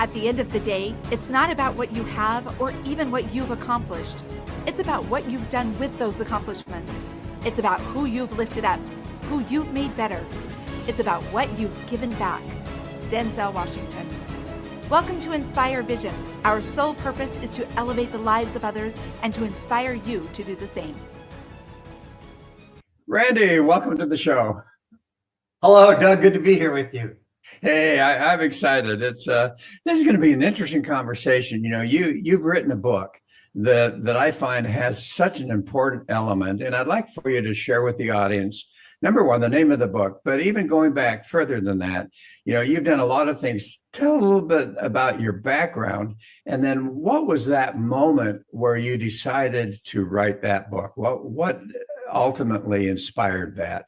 At the end of the day, it's not about what you have or even what you've accomplished. It's about what you've done with those accomplishments. It's about who you've lifted up, who you've made better. It's about what you've given back. Denzel Washington. Welcome to Inspire Vision. Our sole purpose is to elevate the lives of others and to inspire you to do the same. Randy, welcome to the show. Hello, Doug. Good to be here with you. Hey, I'm excited. This is going to be an interesting conversation. You know, you've written a book that I find has such an important element, and I'd like for you to share with the audience, number one, the name of the book, but even going back further than that, you know, you've done a lot of things. Tell a little bit about your background, and then what was that moment where you decided to write that book? What ultimately inspired that?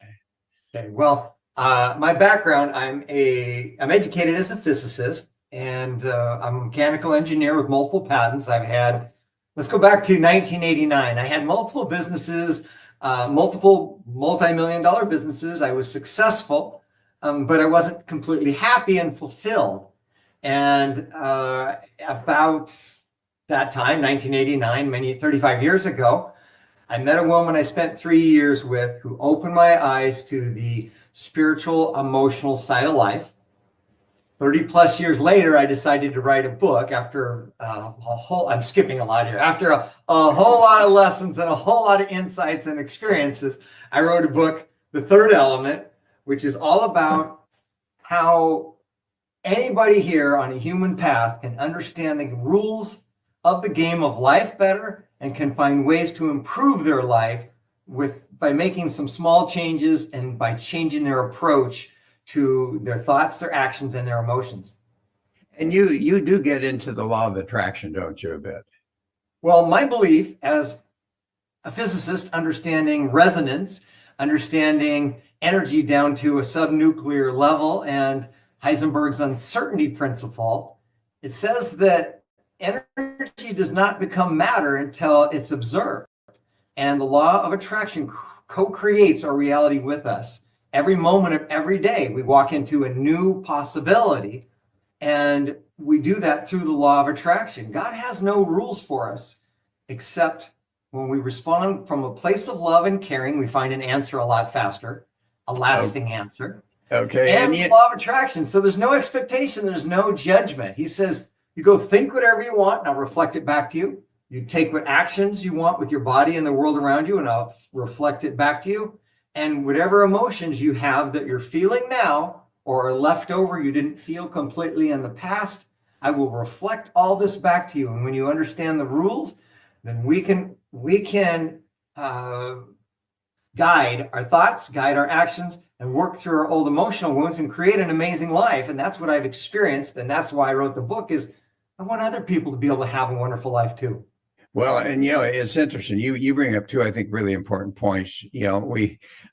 Okay, well, my background, I'm educated as a physicist, and I'm a mechanical engineer with multiple patents. Let's go back to 1989. I had multiple businesses, multiple multi-million-dollar businesses. I was successful, but I wasn't completely happy and fulfilled. And about that time, 1989, 35 years ago, I met a woman I spent 3 years with who opened my eyes to the spiritual, emotional side of life. 30 plus years later, I decided to write a book after I'm skipping a lot here. After a whole lot of lessons and a whole lot of insights and experiences, I wrote a book, The Third Element, which is all about how anybody here on a human path can understand the rules of the game of life better and can find ways to improve their life by making some small changes and by changing their approach to their thoughts, their actions, and their emotions. And you do get into the law of attraction, don't you, a bit? Well, my belief as a physicist, understanding resonance, understanding energy down to a subnuclear level, and Heisenberg's uncertainty principle, it says that energy does not become matter until it's observed. And the law of attraction co-creates our reality with us. Every moment of every day, we walk into a new possibility, and we do that through the law of attraction. God has no rules for us, except when we respond from a place of love and caring, we find an answer a lot faster, a lasting answer. Okay. And the law of attraction. So there's no expectation, there's no judgment. He says, you go think whatever you want, and I'll reflect it back to you. You take what actions you want with your body and the world around you, and I'll reflect it back to you. And whatever emotions you have that you're feeling now or are left over, you didn't feel completely in the past, I will reflect all this back to you. And when you understand the rules, then we can guide our thoughts, guide our actions, and work through our old emotional wounds and create an amazing life. And that's what I've experienced. And that's why I wrote the book, is I want other people to be able to have a wonderful life too. Well, and you know, it's interesting. You bring up two, I think, really important points. You know,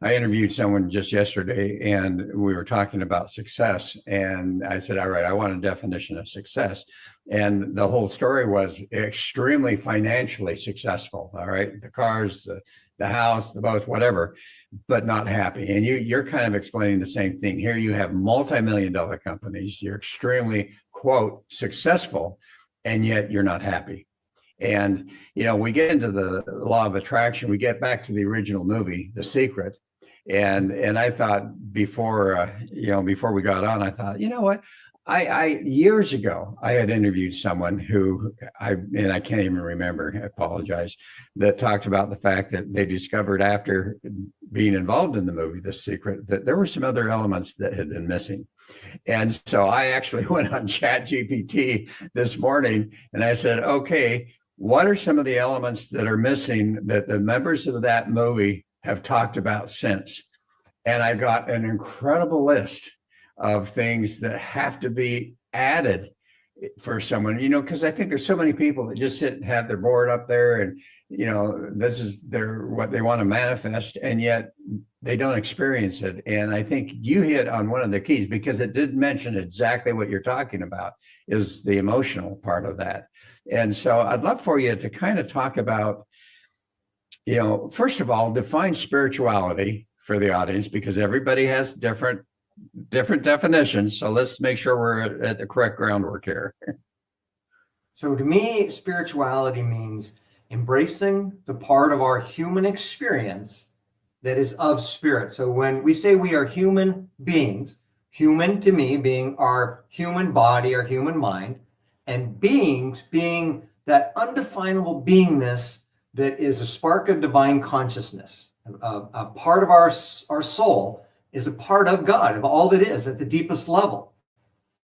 I interviewed someone just yesterday, and we were talking about success. And I said, all right, I want a definition of success. And the whole story was extremely financially successful. All right, the cars, the house, the boat, whatever, but not happy. And you're kind of explaining the same thing here. You have multi-million-dollar companies. You're extremely, quote, successful, and yet you're not happy. And, you know, we get into the law of attraction, we get back to the original movie, The Secret. And I thought before we got on, I thought, you know what, I years ago, I had interviewed someone who I can't even remember, I apologize, that talked about the fact that they discovered after being involved in the movie, The Secret, that there were some other elements that had been missing. And so I actually went on ChatGPT this morning and I said, okay, what are some of the elements that are missing that the members of that movie have talked about since? And I got an incredible list of things that have to be added for someone, you know, because I think there's so many people that just sit and have their board up there and, you know, this is what they want to manifest, and yet they don't experience it. And I think you hit on one of the keys, because it did mention exactly what you're talking about, is the emotional part of that. And so I'd love for you to kind of talk about, you know, first of all, define spirituality for the audience, because everybody has different different definitions. So let's make sure we're at the correct groundwork here. So to me, spirituality means embracing the part of our human experience that is of spirit. So when we say we are human beings, human to me being our human body, our human mind, and beings being that undefinable beingness that is a spark of divine consciousness. A part of our soul is a part of God, of all that is at the deepest level.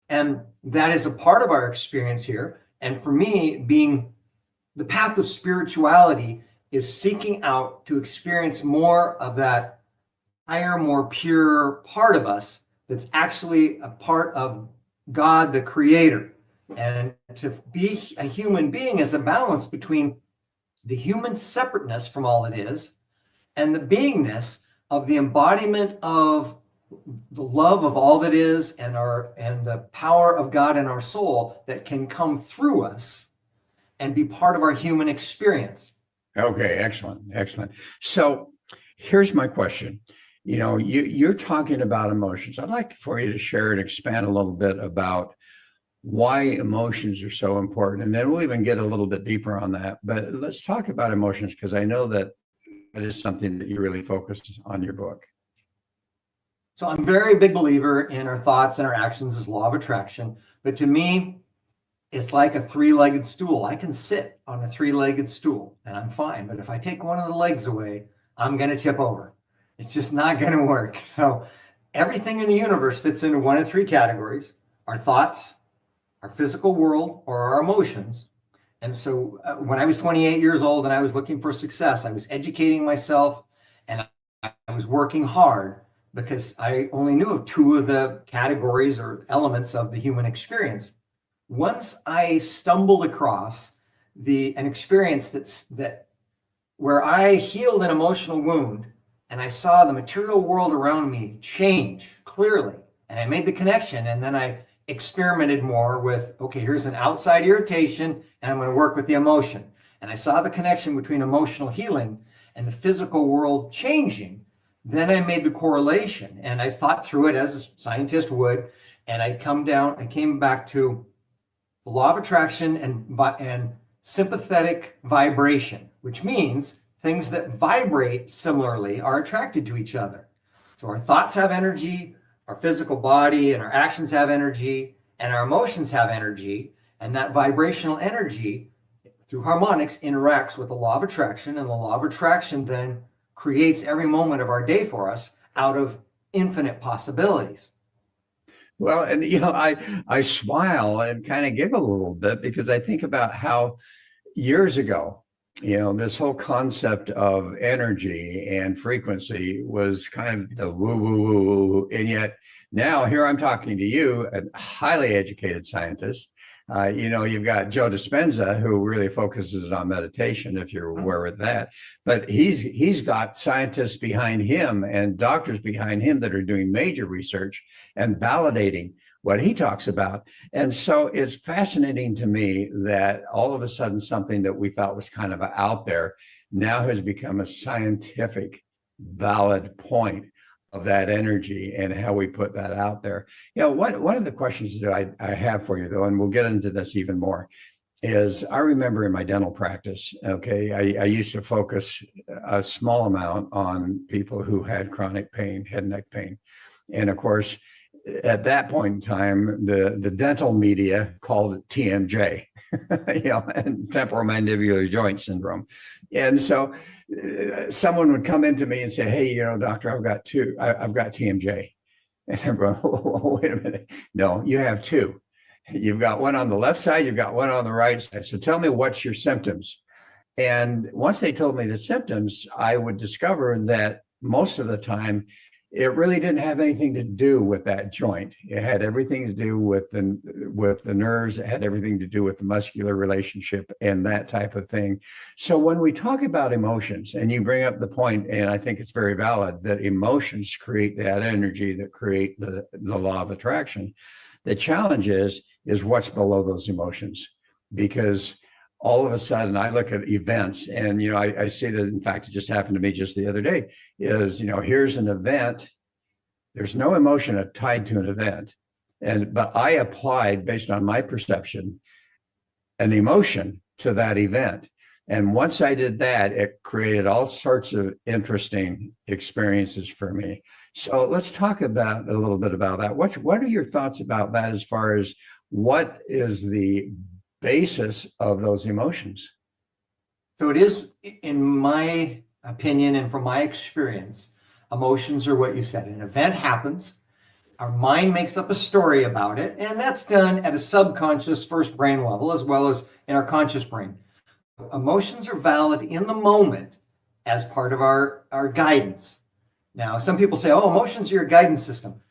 And that is a part of our experience here. And for me, being the path of spirituality is seeking out to experience more of that higher, more pure part of us that's actually a part of God, the Creator. And to be a human being is a balance between the human separateness from all it is and the beingness of the embodiment of the love of all that is and the power of God in our soul that can come through us and be part of our human experience. Okay, excellent. So here's my question. You're talking about emotions. I'd like for you to share and expand a little bit about why emotions are so important. And then we'll even get a little bit deeper on that. But let's talk about emotions, because I know that is something that you really focus on your book. So I'm a very big believer in our thoughts and our actions as law of attraction. But to me, it's like a three-legged stool. I can sit on a three-legged stool and I'm fine. But if I take one of the legs away, I'm going to tip over. It's just not going to work. So everything in the universe fits into one of three categories: our thoughts, our physical world, or our emotions. And so when I was 28 years old and I was looking for success, I was educating myself and I was working hard because I only knew of two of the categories or elements of the human experience. Once I stumbled across an experience that where I healed an emotional wound and I saw the material world around me change clearly, and I made the connection, and then I experimented more with, okay, here's an outside irritation and I'm going to work with the emotion. And I saw the connection between emotional healing and the physical world changing. Then I made the correlation and I thought through it as a scientist would. And I came back to the law of attraction and sympathetic vibration, which means things that vibrate similarly are attracted to each other. So our thoughts have energy, our physical body and our actions have energy, and our emotions have energy. And that vibrational energy through harmonics interacts with the law of attraction. And the law of attraction then creates every moment of our day for us out of infinite possibilities. Well, and I smile and kind of giggle a little bit because I think about how years ago, this whole concept of energy and frequency was kind of the woo, woo, woo, woo. And yet now here I'm talking to you, a highly educated scientist. You've got Joe Dispenza, who really focuses on meditation, if you're aware of that. But he's got scientists behind him and doctors behind him that are doing major research and validating what he talks about. And so it's fascinating to me that all of a sudden something that we thought was kind of out there now has become a scientific valid point of that energy and how we put that out there. One of the questions that I have for you, though, and we'll get into this even more, is I remember in my dental practice, okay, I used to focus a small amount on people who had chronic pain, head and neck pain. And of course, at that point in time, the dental media called it TMJ, and temporal mandibular joint syndrome. And so someone would come into me and say, "Hey, doctor, I've got TMJ." And I'm going, "Oh, wait a minute. No, you have two. You've got one on the left side, you've got one on the right side. So tell me, what's your symptoms?" And once they told me the symptoms, I would discover that most of the time, it really didn't have anything to do with that joint. It had everything to do with the nerves. It had everything to do with the muscular relationship and that type of thing. So when we talk about emotions, and you bring up the point, and I think it's very valid, that emotions create that energy that create the law of attraction. The challenge is what's below those emotions, because all of a sudden I look at events and, I see that, in fact, it just happened to me just the other day, is, here's an event There's no emotion tied to an event. But I applied, based on my perception, an emotion to that event. And once I did that, it created all sorts of interesting experiences for me. So let's talk about a little bit about that. What are your thoughts about that, as far as what is the basis of those emotions? So it is, in my opinion and from my experience, emotions are what you said. An event happens, our mind makes up a story about it, and that's done at a subconscious first brain level as well as in our conscious brain. Emotions are valid in the moment as part of our guidance. Now, some people say, oh, emotions are your guidance system.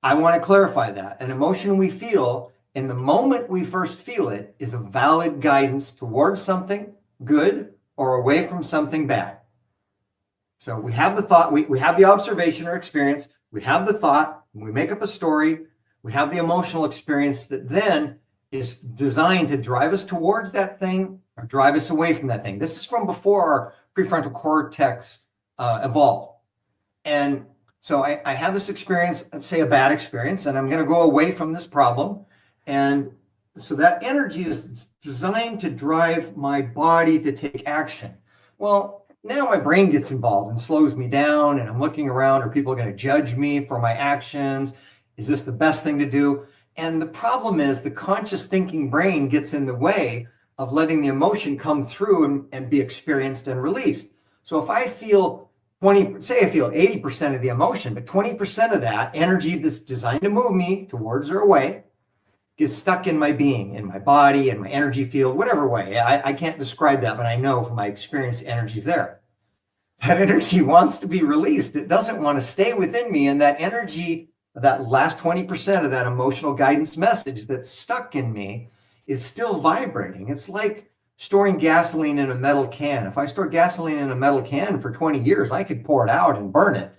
I want to clarify that. An emotion we feel in the moment we first feel it is a valid guidance towards something good or away from something bad. So we have the thought, we have the observation or experience, we have the thought, we make up a story, we have the emotional experience that then is designed to drive us towards that thing or drive us away from that thing. This is from before our prefrontal cortex evolved. And so I have this experience, say a bad experience, and I'm going to go away from this problem. And so that energy is designed to drive my body to take action. Well, now my brain gets involved and slows me down, and I'm looking around. Are people going to judge me for my actions? Is this the best thing to do? And the problem is the conscious thinking brain gets in the way of letting the emotion come through and be experienced and released. So if I feel 20, say I feel 80% of the emotion, but 20% of that energy that's designed to move me towards or away gets stuck in my being, in my body, in my energy field, whatever way. I can't describe that, but I know from my experience, energy's there. That energy wants to be released. It doesn't want to stay within me. And that energy, that last 20% of that emotional guidance message that's stuck in me is still vibrating. It's like storing gasoline in a metal can. If I store gasoline in a metal can for 20 years, I could pour it out and burn it,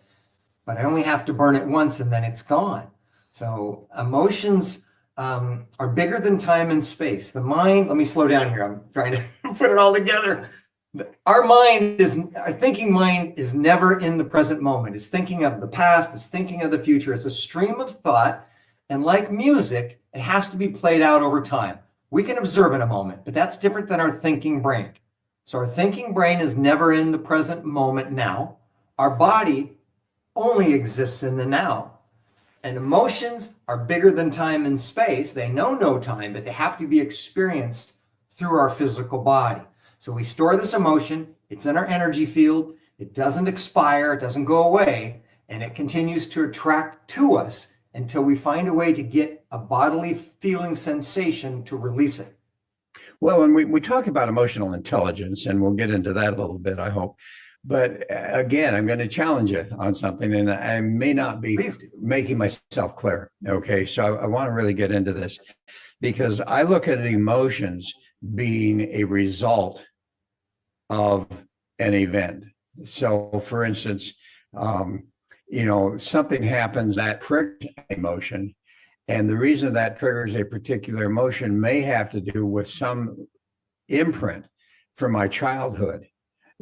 but I only have to burn it once and then it's gone. So emotions are bigger than time and space. The mind, let me slow down here. I'm trying to put it all together. Our thinking mind is never in the present moment. It's thinking of the past, it's thinking of the future. It's a stream of thought. And like music, it has to be played out over time. We can observe in a moment, but that's different than our thinking brain. So our thinking brain is never in the present moment now. Our body only exists in the now. And emotions are bigger than time and space. They know no time, but they have to be experienced through our physical body. So we store this emotion. It's in our energy field. It doesn't expire. It doesn't go away. And it continues to attract to us until we find a way to get a bodily feeling sensation to release it. Well, and we talk about emotional intelligence, and we'll get into that a little bit, I hope. But again, I'm going to challenge you on something, and I may not be making myself clear. Okay, so I want to really get into this, because I look at emotions being a result of an event. So, for instance, something happens that triggers an emotion, and the reason that triggers a particular emotion may have to do with some imprint from my childhood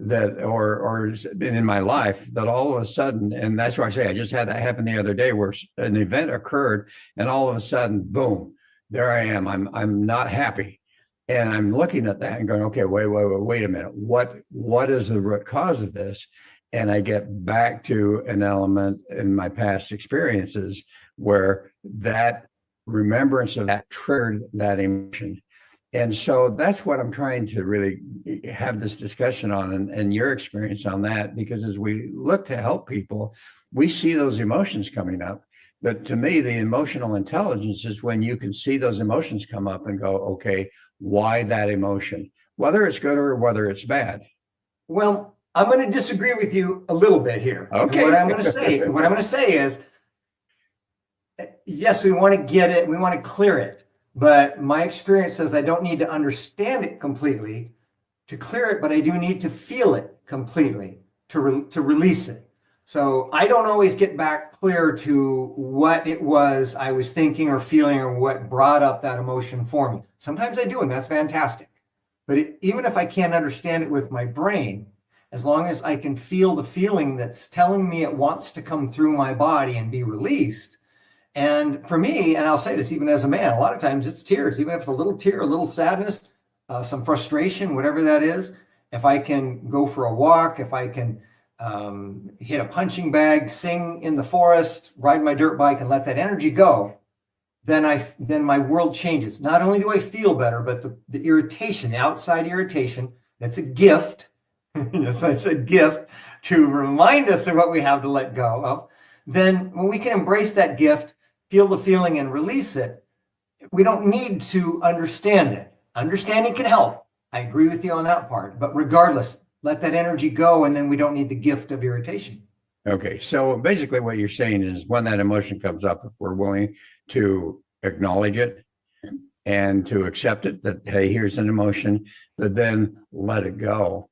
that or in my life, that all of a sudden, and that's why I say I just had that happen the other day, where an event occurred and all of a sudden, boom, there I am. I'm not happy. And I'm looking at that and going, okay, wait a minute. What is the root cause of this? And I get back to an element in my past experiences where that remembrance of that triggered that emotion. And so that's what I'm trying to really have this discussion on, and your experience on that, because as we look to help people, we see those emotions coming up. But to me, the emotional intelligence is when you can see those emotions come up and go, okay, why that emotion, whether it's good or whether it's bad? Well, I'm going to disagree with you a little bit here. Okay. And what I'm going to say is, yes, we want to get it, we want to clear it. But my experience says I don't need to understand it completely to clear it, but I do need to feel it completely to release it. So I don't always get back clear to what it was I was thinking or feeling or what brought up that emotion for me. Sometimes I do, and that's fantastic. But even if I can't understand it with my brain, as long as I can feel the feeling that's telling me it wants to come through my body and be released. And for me, and I'll say this even as a man, a lot of times it's tears, even if it's a little tear, a little sadness, some frustration, whatever that is. If I can go for a walk, if I can hit a punching bag, sing in the forest, ride my dirt bike, and let that energy go, then my world changes. Not only do I feel better, but the irritation, the outside irritation, that's a gift. Yes, I said gift, to remind us of what we have to let go of. Then when we can embrace that gift, feel the feeling and release it, we don't need to understand it. Understanding can help. I agree with you on that part. But regardless, let that energy go, and then we don't need the gift of irritation. Okay, so basically what you're saying is when that emotion comes up, if we're willing to acknowledge it and to accept it, that, hey, here's an emotion, but then let it go,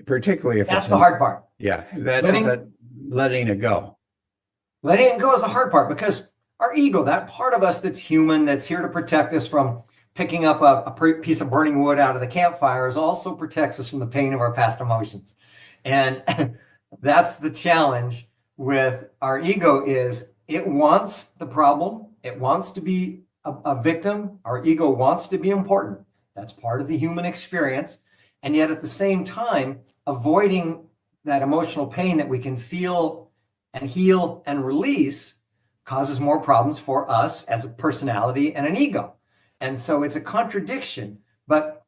particularly if that's the hard part. Yeah, that's letting it go. Letting it go is the hard part, because our ego, that part of us that's human, that's here to protect us from picking up a piece of burning wood out of the campfire, also protects us from the pain of our past emotions. And that's the challenge with our ego, is it wants the problem. It wants to be a victim. Our ego wants to be important. That's part of the human experience. And yet at the same time, avoiding that emotional pain that we can feel and heal and release causes more problems for us as a personality and an ego. And so it's a contradiction, but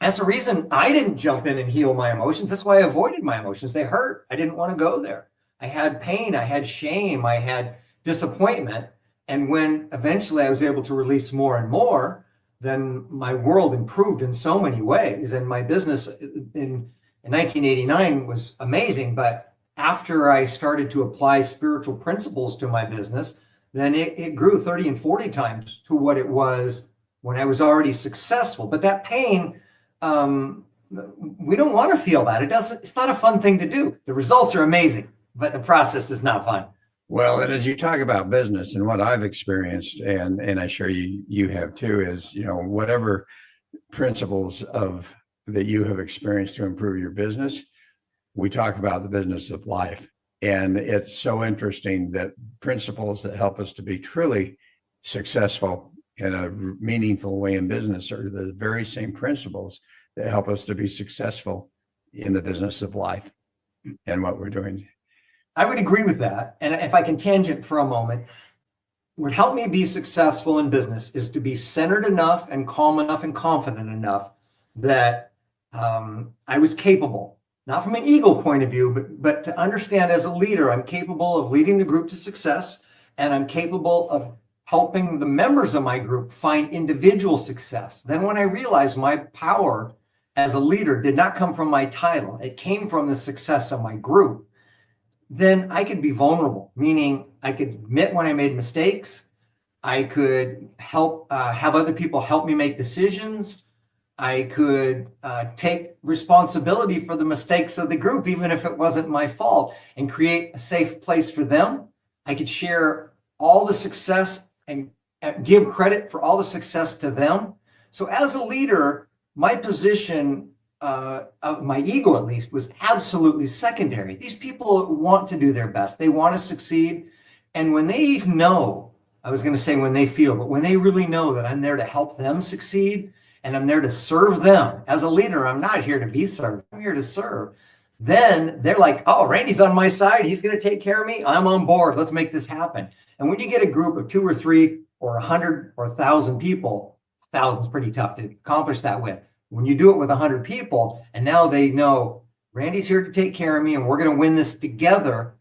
that's the reason I didn't jump in and heal my emotions. That's why I avoided my emotions. They hurt. I didn't want to go there. I had pain. I had shame. I had disappointment. And when eventually I was able to release more and more, then my world improved in so many ways. And my business in 1989 was amazing. But after I started to apply spiritual principles to my business, then it grew 30 and 40 times to what it was when I was already successful. But that pain, we don't want to feel that. It's not a fun thing to do. The results are amazing, but the process is not fun. Well, and as you talk about business and what I've experienced, and I'm sure you have too, is, whatever principles that you have experienced to improve your business, we talk about the business of life. And it's so interesting that principles that help us to be truly successful in a meaningful way in business are the very same principles that help us to be successful in the business of life and what we're doing. I would agree with that. And if I can tangent for a moment, what helped me be successful in business is to be centered enough and calm enough and confident enough that I was capable, not from an ego point of view, but to understand as a leader, I'm capable of leading the group to success, and I'm capable of helping the members of my group find individual success. Then when I realized my power as a leader did not come from my title, it came from the success of my group, then I could be vulnerable, meaning I could admit when I made mistakes. I could help have other people help me make decisions. I could take responsibility for the mistakes of the group, even if it wasn't my fault, and create a safe place for them. I could share all the success and give credit for all the success to them. So as a leader, my position, of my ego at least, was absolutely secondary. These people want to do their best. They want to succeed. And when they know, I was going to say when they feel, but when they really know that I'm there to help them succeed and I'm there to serve them. As a leader, I'm not here to be served. I'm here to serve. Then they're like, oh, Randy's on my side. He's going to take care of me. I'm on board. Let's make this happen. And when you get a group of 2 or 3 or 100 or 1,000 people, 1,000's pretty tough to accomplish that with. When you do it with 100 people, and now they know Randy's here to take care of me and we're going to win this together,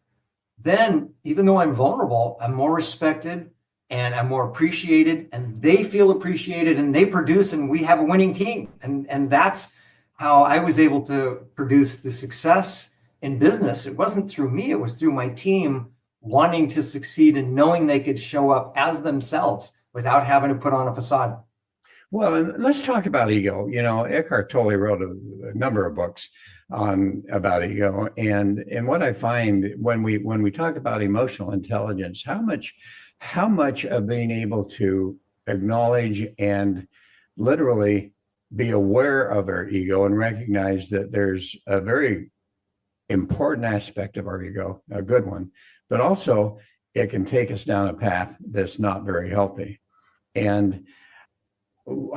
then even though I'm vulnerable, I'm more respected and I'm more appreciated, and they feel appreciated, and they produce, and we have a winning team. And that's how I was able to produce the success in business. It wasn't through me, it was through my team wanting to succeed and knowing they could show up as themselves without having to put on a facade. Well, and let's talk about ego. Eckhart Tolle wrote a number of books about ego, and what I find when we talk about emotional intelligence, how much of being able to acknowledge and literally be aware of our ego and recognize that there's a very important aspect of our ego, a good one, but also it can take us down a path that's not very healthy. And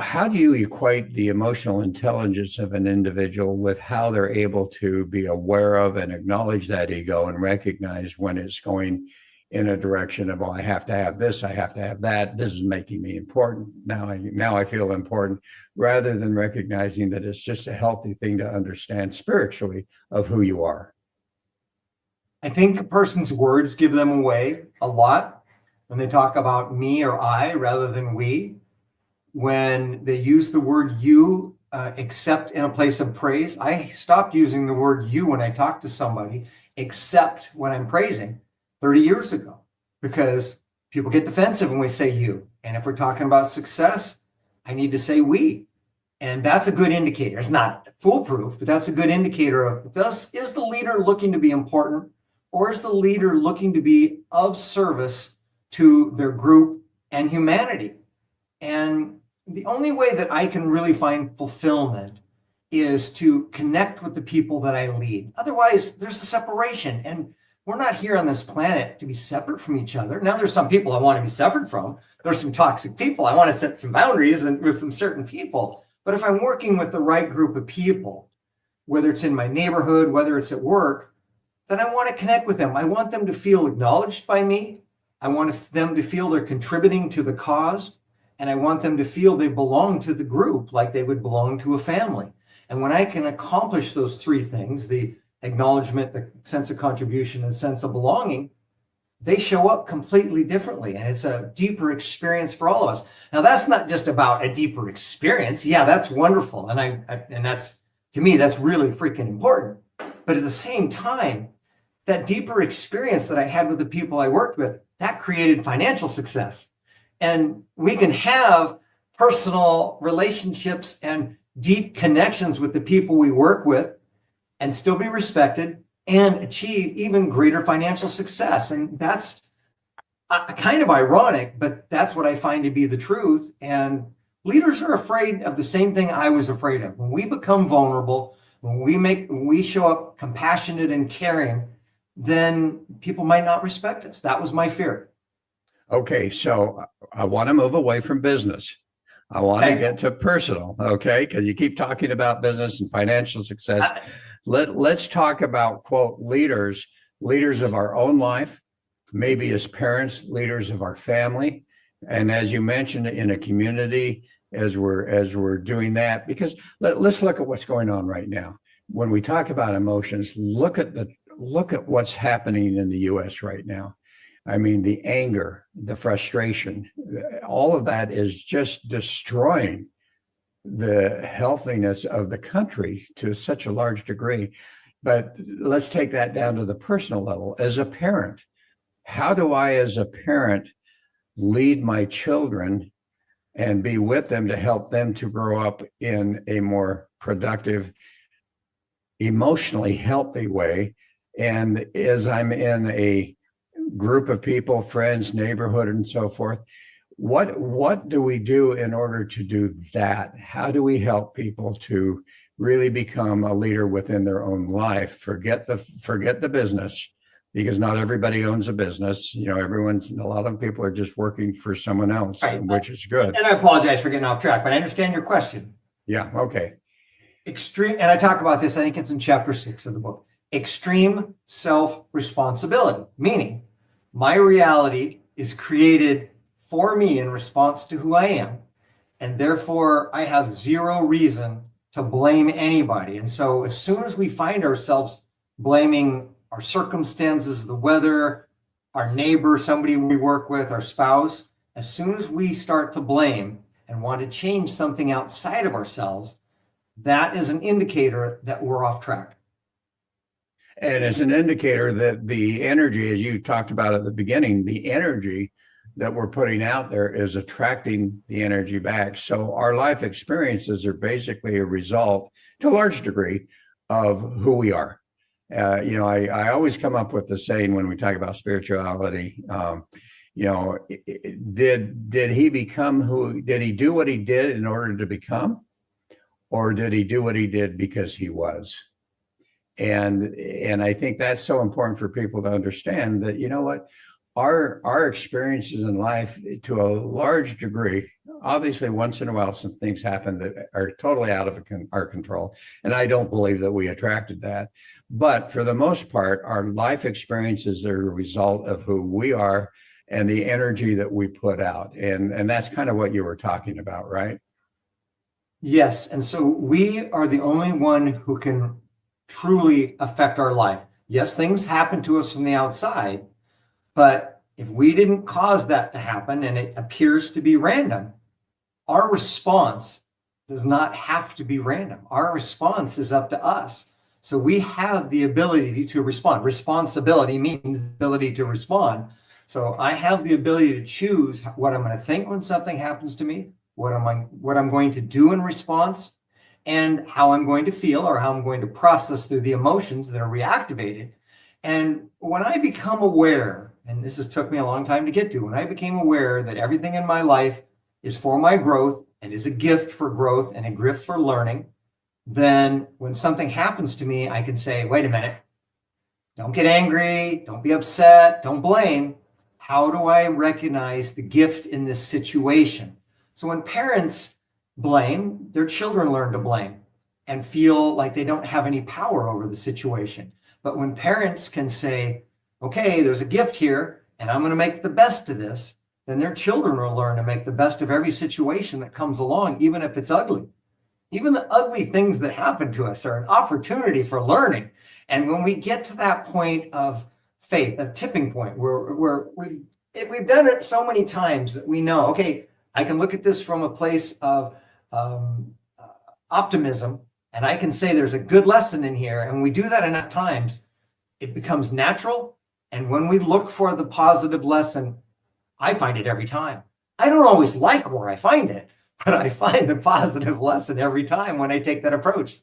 how do you equate the emotional intelligence of an individual with how they're able to be aware of and acknowledge that ego and recognize when it's going in a direction of, oh, I have to have this, I have to have that, this is making me important, now I feel important, rather than recognizing that it's just a healthy thing to understand spiritually of who you are? I think a person's words give them away a lot when they talk about me or I rather than we. When they use the word you, except in a place of praise. I stopped using the word you when I talk to somebody, except when I'm praising 30 years ago, because people get defensive when we say you. And if we're talking about success, I need to say we. And that's a good indicator. It's not foolproof, but that's a good indicator of, is the leader looking to be important, or is the leader looking to be of service to their group and humanity? And the only way that I can really find fulfillment is to connect with the people that I lead. Otherwise, there's a separation. And we're not here on this planet to be separate from each other. Now, there's some people I want to be separate from. There's some toxic people. I want to set some boundaries with some certain people. But if I'm working with the right group of people, whether it's in my neighborhood, whether it's at work, then I want to connect with them. I want them to feel acknowledged by me. I want them to feel they're contributing to the cause. And I want them to feel they belong to the group like they would belong to a family. And when I can accomplish those three things, the acknowledgement, the sense of contribution, and sense of belonging, they show up completely differently. And it's a deeper experience for all of us. Now, that's not just about a deeper experience. Yeah, that's wonderful. And that's, to me, that's really freaking important. But at the same time, that deeper experience that I had with the people I worked with, that created financial success. And we can have personal relationships and deep connections with the people we work with and still be respected and achieve even greater financial success. And that's kind of ironic, but that's what I find to be the truth. And leaders are afraid of the same thing I was afraid of. When we become vulnerable, when we show up compassionate and caring, then people might not respect us. That was my fear. Okay, so I want to move away from business. I want to get to personal, okay? Because you keep talking about business and financial success. Let's talk about, quote, leaders of our own life, maybe as parents, leaders of our family. And as you mentioned, in a community, as we're doing that, because let's look at what's going on right now. When we talk about emotions, look at what's happening in the US right now. I mean, the anger, the frustration, all of that is just destroying the healthiness of the country to such a large degree. But let's take that down to the personal level. As a parent, how do I, as a parent, lead my children and be with them to help them to grow up in a more productive, emotionally healthy way? And as I'm in a group of people, friends, neighborhood, and so forth, what do we do in order to do that? How do we help people to really become a leader within their own life? Forget the business, because not everybody owns a business. You know, a lot of people are just working for someone else, right, which is good. And I apologize for getting off track, but I understand your question. Yeah, okay. Extreme, and I talk about this, I think it's in chapter 6 of the book. Extreme self-responsibility, meaning my reality is created for me in response to who I am, and therefore I have zero reason to blame anybody. And so as soon as we find ourselves blaming our circumstances, the weather, our neighbor, somebody we work with, our spouse, as soon as we start to blame and want to change something outside of ourselves, that is an indicator that we're off track. And it's an indicator that the energy, as you talked about at the beginning, the energy that we're putting out there is attracting the energy back. So our life experiences are basically a result, to a large degree, of who we are. I always come up with the saying when we talk about spirituality, did he do what he did in order to become, or did he do what he did because he was? And I think that's so important for people to understand that, you know what, our experiences in life to a large degree, obviously once in a while some things happen that are totally out of our control, and I don't believe that we attracted that, but for the most part our life experiences are a result of who we are and the energy that we put out, and that's kind of what you were talking about, right? Yes. And so we are the only one who can truly affect our life. Yes, things happen to us from the outside, but if we didn't cause that to happen and it appears to be random, our response does not have to be random. Our response is up to us. So we have the ability to respond. Responsibility means the ability to respond. So I have the ability to choose what I'm going to think when something happens to me, what I'm going to do in response, and how I'm going to feel or how I'm going to process through the emotions that are reactivated. And when I become aware, and this has took me a long time to get to, when I became aware that everything in my life is for my growth and is a gift for growth and a gift for learning, then when something happens to me, I can say, wait a minute, don't get angry, don't be upset, don't blame. How do I recognize the gift in this situation? So when parents blame, their children learn to blame and feel like they don't have any power over the situation. But when parents can say, okay, there's a gift here and I'm going to make the best of this, then their children will learn to make the best of every situation that comes along, even if it's ugly. Even the ugly things that happen to us are an opportunity for learning. And when we get to that point of faith, a tipping point where we've done it so many times that we know, okay, I can look at this from a place of optimism, and I can say there's a good lesson in here. And when we do that enough times, it becomes natural. And when we look for the positive lesson, I find it every time. I don't always like where I find it, but I find the positive lesson every time when I take that approach.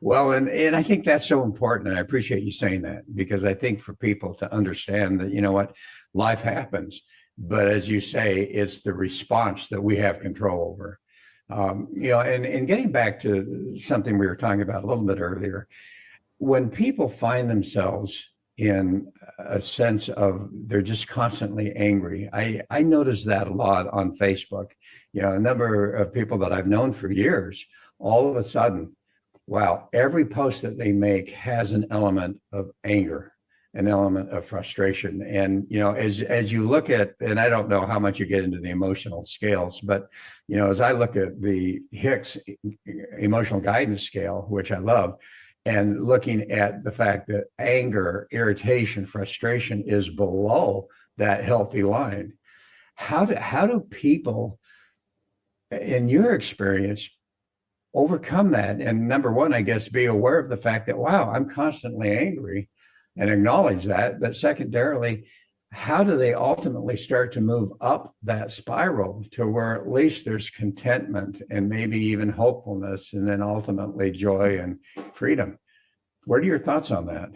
Well, and I think that's so important. And I appreciate you saying that, because I think for people to understand that, you know what, life happens. But as you say, it's the response that we have control over. And getting back to something we were talking about a little bit earlier, when people find themselves in a sense of they're just constantly angry, I notice that a lot on Facebook. A number of people that I've known for years, all of a sudden, wow, every post that they make has an element of anger, an element of frustration. And, as you look at, and I don't know how much you get into the emotional scales, but, as I look at the Hicks emotional guidance scale, which I love, and looking at the fact that anger, irritation, frustration is below that healthy line, how do people, in your experience, overcome that? And number one, I guess, be aware of the fact that, wow, I'm constantly angry, and acknowledge that. But secondarily, how do they ultimately start to move up that spiral to where at least there's contentment and maybe even hopefulness, and then ultimately joy and freedom? What are your thoughts on that?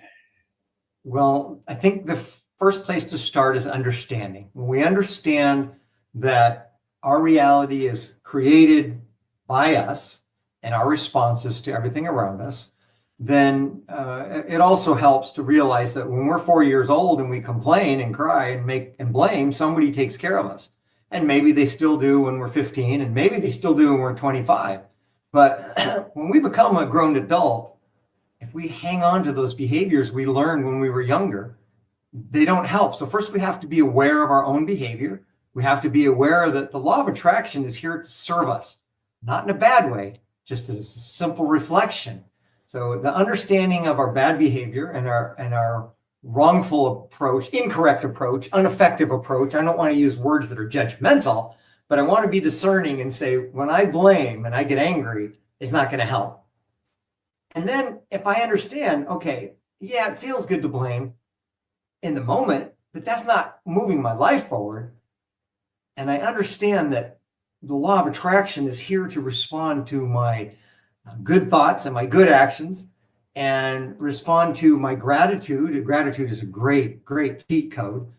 Well, I think the first place to start is understanding. When we understand that our reality is created by us and our responses to everything around us, then it also helps to realize that when we're 4 years old and we complain and cry and blame, somebody takes care of us. And maybe they still do when we're 15, and maybe they still do when we're 25. But when we become a grown adult, if we hang on to those behaviors we learned when we were younger, they don't help. So first we have to be aware of our own behavior. We have to be aware that the law of attraction is here to serve us, not in a bad way, just as a simple reflection. So the understanding of our bad behavior and our wrongful approach, incorrect approach, ineffective approach. I don't want to use words that are judgmental, but I want to be discerning and say, when I blame and I get angry, it's not going to help. And then if I understand, okay, yeah, it feels good to blame in the moment, but that's not moving my life forward. And I understand that the law of attraction is here to respond to my good thoughts and my good actions, and respond to my gratitude. Gratitude is a great, great cheat code,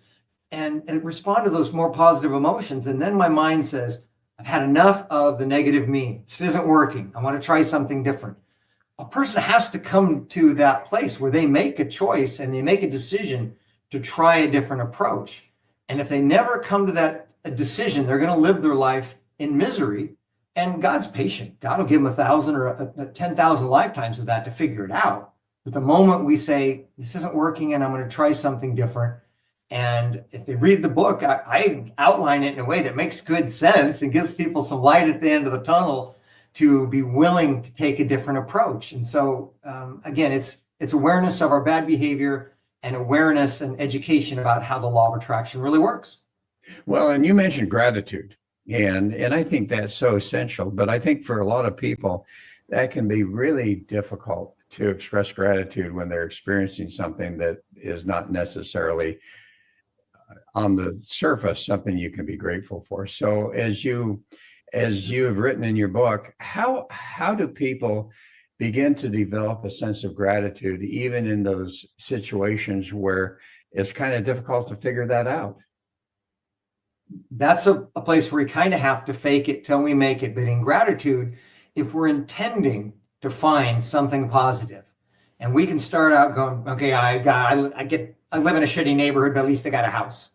and respond to those more positive emotions. And then my mind says, I've had enough of the negative me. This isn't working. I want to try something different. a person has to come to that place where they make a choice and they make a decision to try a different approach. And if they never come to that decision, they're going to live their life in misery. And God's patient. God will give them 1,000 or 10,000 lifetimes of that to figure it out. But the moment we say, this isn't working and I'm going to try something different, and if they read the book, I outline it in a way that makes good sense and gives people some light at the end of the tunnel to be willing to take a different approach. And so, again, it's awareness of our bad behavior and awareness and education about how the law of attraction really works. Well, and you mentioned gratitude, and I think that's so essential. But I think for a lot of people, that can be really difficult to express gratitude when they're experiencing something that is not necessarily on the surface something you can be grateful for. So as you have written in your book, how do people begin to develop a sense of gratitude even in those situations where it's kind of difficult to figure that out? That's a place where we kind of have to fake it till we make it. But in gratitude, if we're intending to find something positive, and we can start out going, okay, I live in a shitty neighborhood, but at least I got a house.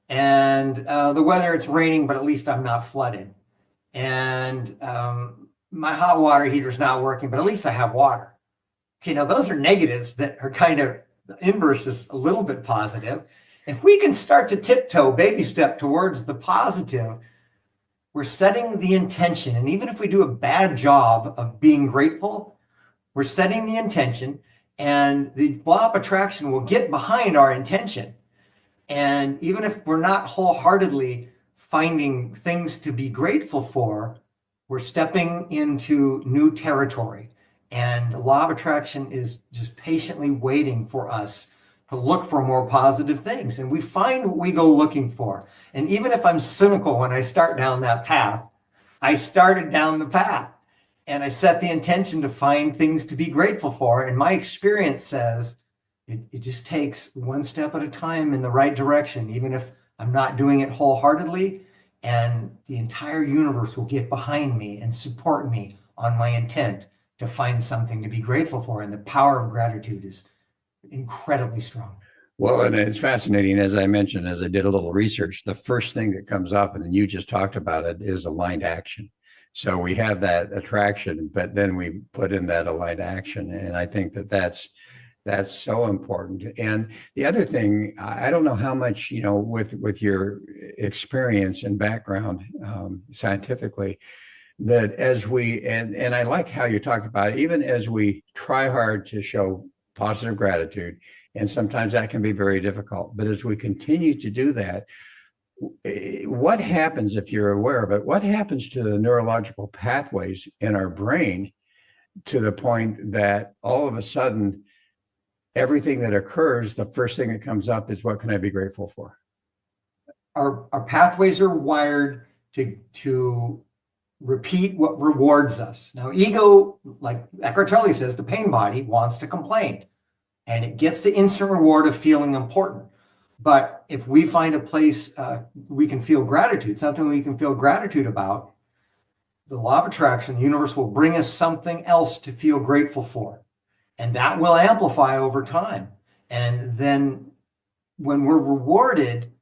And the weather, it's raining, but at least I'm not flooded. And my hot water heater's not working, but at least I have water. Okay, now those are negatives that are kind of, the inverse is a little bit positive. If we can start to tiptoe, baby step towards the positive, we're setting the intention. And even if we do a bad job of being grateful, we're setting the intention, and the law of attraction will get behind our intention. And even if we're not wholeheartedly finding things to be grateful for, we're stepping into new territory. And the law of attraction is just patiently waiting for us to look for more positive things. And we find what we go looking for. And even if I'm cynical when I start down that path, I started down the path and I set the intention to find things to be grateful for. And my experience says it just takes one step at a time in the right direction, even if I'm not doing it wholeheartedly. And the entire universe will get behind me and support me on my intent to find something to be grateful for. And the power of gratitude is incredibly strong. Well, and it's fascinating. As I mentioned, as I did a little research, the first thing that comes up, and you just talked about it, is aligned action. So we have that attraction, but then we put in that aligned action. And I think that that's so important. And the other thing, I don't know how much, with your experience and background scientifically, that as we, and I like how you talk about it, even as we try hard to show positive gratitude, and sometimes that can be very difficult, but as we continue to do that, what happens, if you're aware of it, what happens to the neurological pathways in our brain to the point that all of a sudden, everything that occurs, the first thing that comes up is, what can I be grateful for? Our pathways are wired to repeat what rewards us. Now, ego, like Eckhart Tolle says, the pain body wants to complain, and it gets the instant reward of feeling important. But if we find a place we can feel gratitude, something we can feel gratitude about, the law of attraction, the universe will bring us something else to feel grateful for. And that will amplify over time. And then when we're rewarded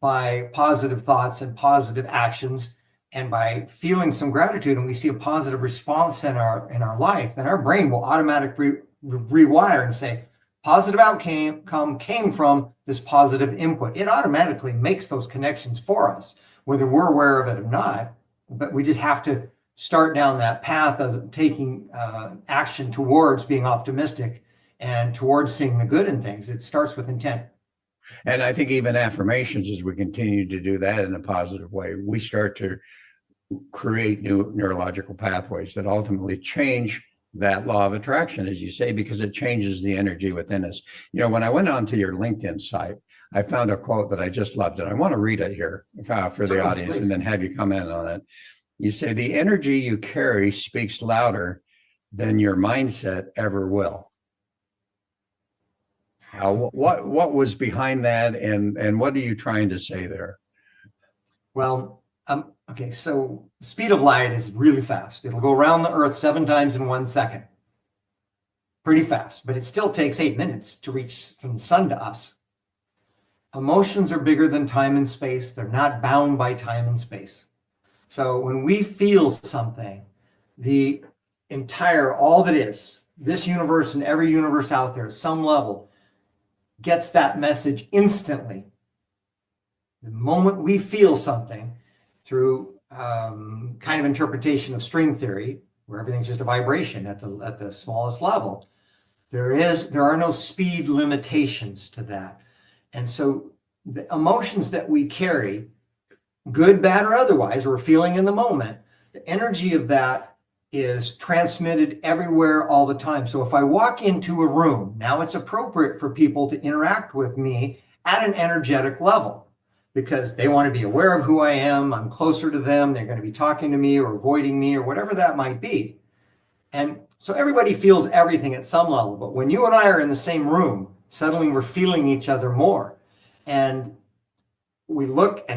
by positive thoughts and positive actions, and by feeling some gratitude, and we see a positive response in our life, then our brain will automatically rewire and say, positive outcome came from this positive input. It automatically makes those connections for us, whether we're aware of it or not. But we just have to start down that path of taking action towards being optimistic and towards seeing the good in things. It starts with intent. And I think even affirmations, as we continue to do that in a positive way, we start to create new neurological pathways that ultimately change that law of attraction, as you say, because it changes the energy within us. When I went onto your LinkedIn site, I found a quote that I just loved, and I want to read it here for the audience, please, and then have you comment on it. You say, the energy you carry speaks louder than your mindset ever will. What was behind that, and what are you trying to say there? Well, okay, so speed of light is really fast. It'll go around the earth 7 times in 1 second. pretty fast, but it still takes 8 minutes to reach from the sun to us. Emotions are bigger than time and space. They're not bound by time and space. So when we feel something, the entire, all that is, this universe and every universe out there at some level gets that message instantly. The moment we feel something through kind of interpretation of string theory, where everything's just a vibration at the smallest level, there are no speed limitations to that. And so the emotions that we carry, good, bad, or otherwise, we're feeling in the moment, the energy of that is transmitted everywhere all the time. So if I walk into a room, now it's appropriate for people to interact with me at an energetic level because they want to be aware of who I am. I'm closer to them. They're going to be talking to me or avoiding me or whatever that might be. And so everybody feels everything at some level. But when you and I are in the same room, suddenly we're feeling each other more. And we look,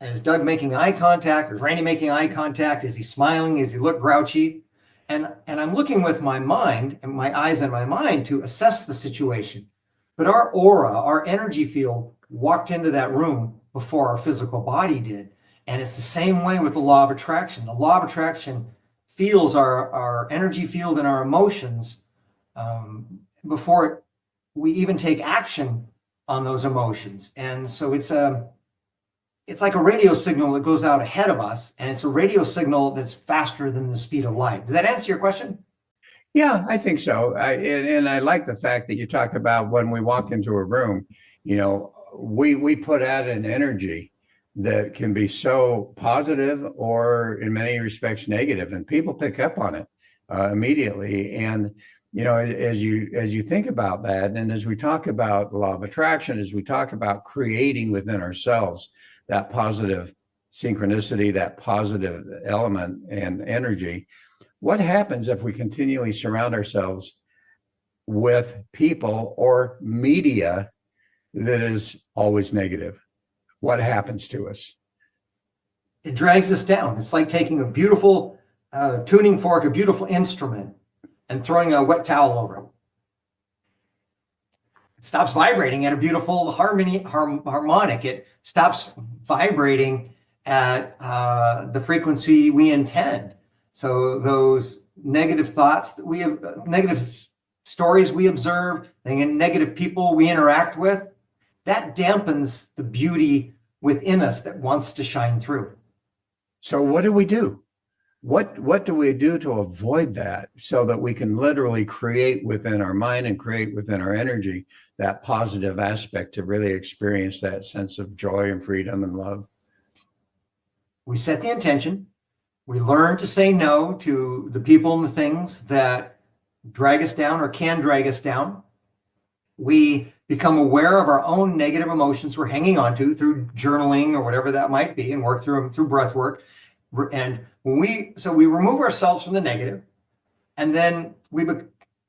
is Doug making eye contact? Is Randy making eye contact? Is he smiling? Is he look grouchy? And I'm looking with my mind and my eyes and my mind to assess the situation. But our aura, our energy field walked into that room before our physical body did. And it's the same way with the law of attraction. The law of attraction feels our energy field and our emotions before we even take action on those emotions. And so it's like a radio signal that goes out ahead of us, and it's a radio signal that's faster than the speed of light. Does that answer your question? Yeah, I think so. And I like the fact that you talk about when we walk into a room, we put out an energy that can be so positive or in many respects negative, and people pick up on it immediately. And as you think about that, and as we talk about the law of attraction, as we talk about creating within ourselves that positive synchronicity, that positive element and energy, what happens if we continually surround ourselves with people or media that is always negative? What happens to us? It drags us down. It's like taking a beautiful tuning fork, a beautiful instrument, and throwing a wet towel over it. It stops vibrating at a beautiful harmonic. It stops vibrating at the frequency we intend. So those negative thoughts that we have, negative stories we observe, and negative people we interact with, that dampens the beauty within us that wants to shine through. So what do we do? What do we do to avoid that so that we can literally create within our mind and create within our energy that positive aspect to really experience that sense of joy and freedom and love? We set the intention. We learn to say no to the people and the things that drag us down or can drag us down. We become aware of our own negative emotions we're hanging on to through journaling or whatever that might be, and work through them through breath work. And we remove ourselves from the negative, and then we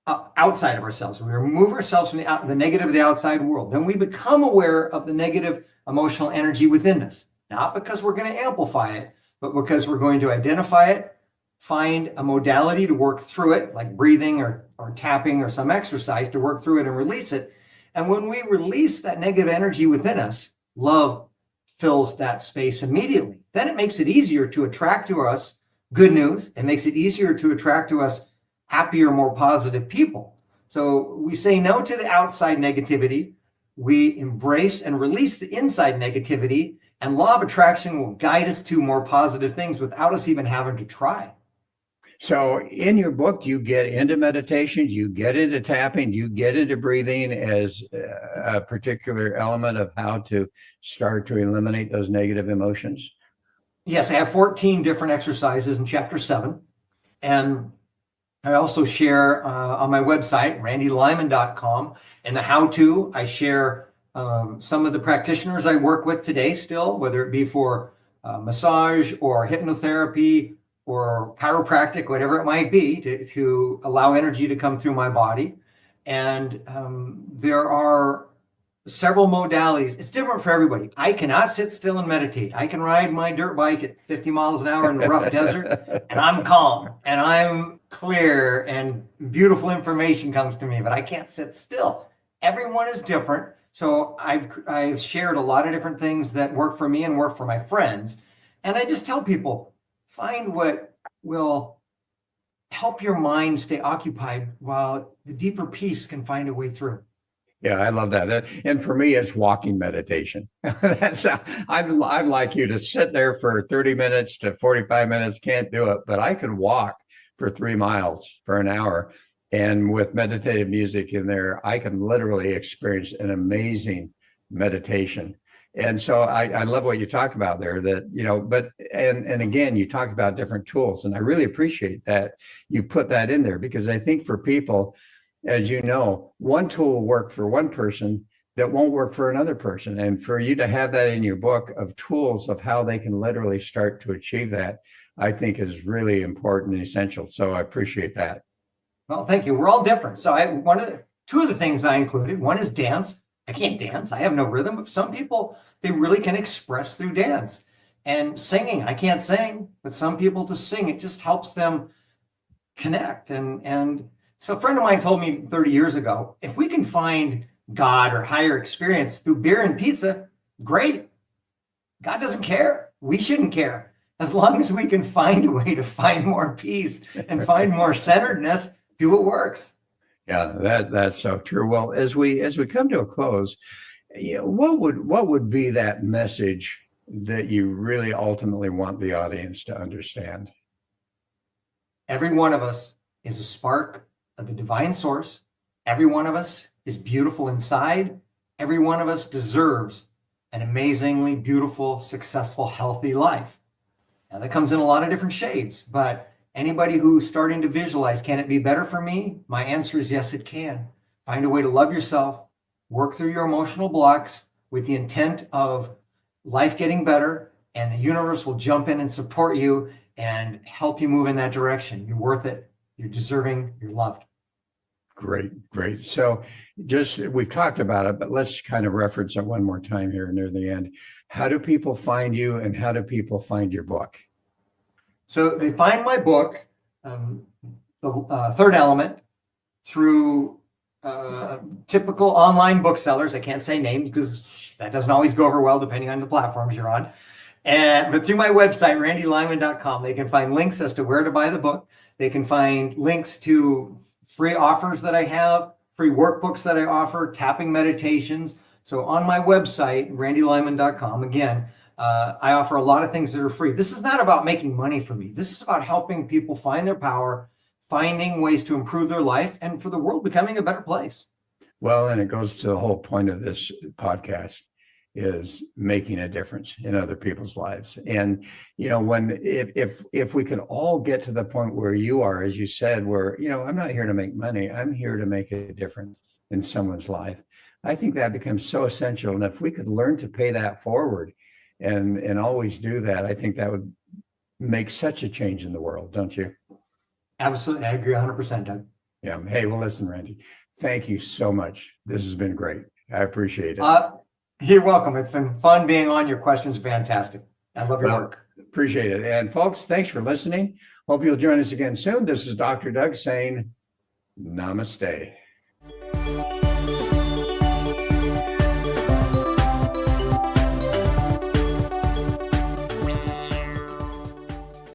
outside of ourselves. We remove ourselves from the negative of the outside world. Then we become aware of the negative emotional energy within us, not because we're going to amplify it, but because we're going to identify it, find a modality to work through it, like breathing or tapping or some exercise to work through it and release it. And when we release that negative energy within us, love fills that space immediately. Then it makes it easier to attract to us good news. It makes it easier to attract to us happier, more positive people. So we say no to the outside negativity. We embrace and release the inside negativity, and law of attraction will guide us to more positive things without us even having to try. So in your book, you get into meditation, you get into tapping, you get into breathing as a particular element of how to start to eliminate those negative emotions. Yes, I have 14 different exercises in chapter 7. And I also share on my website, randylyman.com, and the how-to. I share some of the practitioners I work with today still, whether it be for massage or hypnotherapy or chiropractic, whatever it might be, to allow energy to come through my body. And there are several modalities. It's different for everybody. I cannot sit still and meditate. I can ride my dirt bike at 50 miles an hour in the rough desert, and I'm calm and I'm clear and beautiful information comes to me, but I can't sit still. Everyone is different. So I've shared a lot of different things that work for me and work for my friends. And I just tell people, find what will help your mind stay occupied while the deeper peace can find a way through. Yeah, I love that. And for me, it's walking meditation. I'm like you to sit there for 30 minutes to 45 minutes, can't do it, but I can walk for 3 miles for an hour. And with meditative music in there, I can literally experience an amazing meditation. And so I love what you talk about there that, but, and again, you talk about different tools, and I really appreciate that you put that in there, because I think for people, as you know, one tool will work for one person that won't work for another person. And for you to have that in your book of tools of how they can literally start to achieve that, I think is really important and essential. So I appreciate that. Well, thank you. We're all different. So two of the things I included, one is dance. I can't dance. I have no rhythm, but some people, they really can express through dance. And singing, I can't sing, but some people to sing, it just helps them connect. And so a friend of mine told me 30 years ago, if we can find God or higher experience through beer and pizza, great. God doesn't care. We shouldn't care. As long as we can find a way to find more peace and find more centeredness, do what works. Yeah, that's so true. Well, as we come to a close, what would be that message that you really ultimately want the audience to understand? Every one of us is a spark of the divine source. Every one of us is beautiful inside. Every one of us deserves an amazingly beautiful, successful, healthy life. Now that comes in a lot of different shades, but anybody who's starting to visualize, can it be better for me? My answer is yes, it can. Find a way to love yourself, work through your emotional blocks with the intent of life getting better, and the universe will jump in and support you and help you move in that direction. You're worth it. You're deserving. You're loved. Great. So we've talked about it, but let's kind of reference it one more time here near the end. How do people find you, and how do people find your book? So they find my book, The Third Element, through typical online booksellers. I can't say names because that doesn't always go over well depending on the platforms you're on. But through my website, randylyman.com, they can find links as to where to buy the book. They can find links to free offers that I have, free workbooks that I offer, tapping meditations. So on my website, randylyman.com, again, I offer a lot of things that are free. This is not about making money for me. This is about helping people find their power, finding ways to improve their life, and for the world becoming a better place. Well, and it goes to the whole point of this podcast is making a difference in other people's lives. And, if we could all get to the point where you are, as you said, where, I'm not here to make money, I'm here to make a difference in someone's life. I think that becomes so essential. And if we could learn to pay that forward and always do that, I think that would make such a change in the world, don't you? Absolutely. I agree 100%, Doug. Yeah. Hey, well, listen, Randy, thank you so much. This has been great. I appreciate it. You're welcome. It's been fun being on. Your questions are fantastic. I love your work. Appreciate it. And folks, thanks for listening. Hope you'll join us again soon. This is Dr. Doug saying namaste.